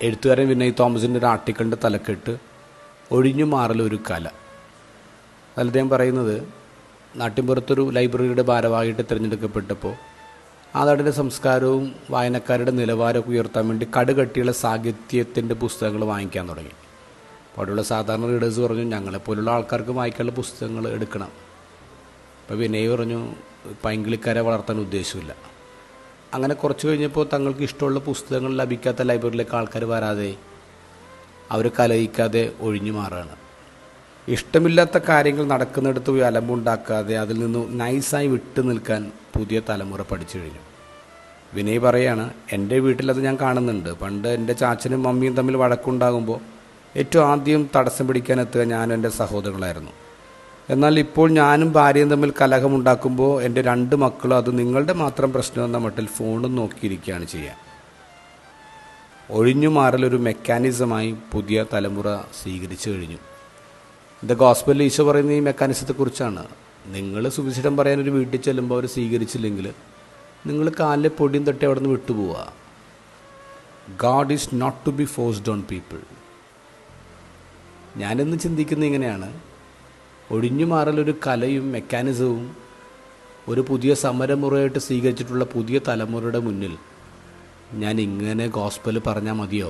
എഴുത്തുകാരൻ വിനയ് തോമസിൻ്റെ ഒരു ആർട്ടിക്കിളിൻ്റെ തലക്കെട്ട് ഒഴിഞ്ഞു മാറലൊരു കല. അതിൽ അദ്ദേഹം പറയുന്നത്, നാട്ടിൻപുറത്തൊരു ലൈബ്രറിയുടെ ഭാരവാഹിയായിട്ട് തിരഞ്ഞെടുക്കപ്പെട്ടപ്പോൾ ആ നാടിൻ്റെ സംസ്കാരവും വായനക്കാരുടെ നിലവാരമൊക്കെ ഉയർത്താൻ വേണ്ടി കടുകട്ടിയുള്ള സാഹിത്യത്തിൻ്റെ പുസ്തകങ്ങൾ വാങ്ങിക്കാൻ തുടങ്ങി. അപ്പോൾ അവിടെയുള്ള സാധാരണ റീഡേഴ്സ് പറഞ്ഞു, ഞങ്ങളെപ്പോലുള്ള ആൾക്കാർക്ക് വായിക്കാനുള്ള പുസ്തകങ്ങൾ എടുക്കണം. അപ്പോൾ വിനയ് പറഞ്ഞു, പൈങ്കിളിക്കാരെ വളർത്താൻ ഉദ്ദേശമില്ല. അങ്ങനെ കുറച്ച് കഴിഞ്ഞപ്പോൾ തങ്ങൾക്ക് ഇഷ്ടമുള്ള പുസ്തകങ്ങൾ ലഭിക്കാത്ത ലൈബ്രറിയിലേക്ക് ആൾക്കാർ വരാതെ അവർ കലയിക്കാതെ ഒഴിഞ്ഞു മാറുകയാണ്. ഇഷ്ടമില്ലാത്ത കാര്യങ്ങൾ നടക്കുന്നിടത്ത് പോയി അലമ്പുണ്ടാക്കാതെ അതിൽ നിന്ന് നൈസായി വിട്ടു നിൽക്കാൻ പുതിയ തലമുറ പഠിച്ചു കഴിഞ്ഞു. വിനയ് പറയാണ്, എൻ്റെ വീട്ടിലത് ഞാൻ കാണുന്നുണ്ട്. പണ്ട് എൻ്റെ ചാച്ചനും മമ്മിയും തമ്മിൽ വഴക്കുണ്ടാകുമ്പോൾ ഏറ്റവും ആദ്യം തടസ്സം പിടിക്കാനെത്തുക ഞാനും എൻ്റെ സഹോദരങ്ങളായിരുന്നു. എന്നാൽ ഇപ്പോൾ ഞാനും ഭാര്യയും തമ്മിൽ കലഹമുണ്ടാക്കുമ്പോൾ എൻ്റെ 2 മക്കളും അത് നിങ്ങളുടെ മാത്രം പ്രശ്നമെന്ന മട്ടിൽ ഫോണും നോക്കിയിരിക്കുകയാണ് ചെയ്യുക. ഒഴിഞ്ഞു മാറലൊരു മെക്കാനിസമായി പുതിയ തലമുറ സ്വീകരിച്ചു കഴിഞ്ഞു. ദ ഗോസ്പലിൽ ഈശോ പറയുന്ന ഈ മെക്കാനിസത്തെക്കുറിച്ചാണ്. നിങ്ങൾ സുവിശേഷം പറയാനൊരു വീട്ടിൽ ചെല്ലുമ്പോൾ അവർ സ്വീകരിച്ചില്ലെങ്കിൽ നിങ്ങൾ കാലിലെ പൊടിയും തട്ടി അവിടെ നിന്ന് വിട്ടുപോവുക. God is not to be forced on people. ഞാനെന്ന് ചിന്തിക്കുന്നത് ഇങ്ങനെയാണ്, ഒഴിഞ്ഞു മാറലൊരു കലയും മെക്കാനിസവും ഒരു പുതിയ സമരമുറയായിട്ട് സ്വീകരിച്ചിട്ടുള്ള പുതിയ തലമുറയുടെ മുന്നിൽ ഞാൻ ഇങ്ങനെ ഗോസ്പൽ പറഞ്ഞാൽ മതിയോ?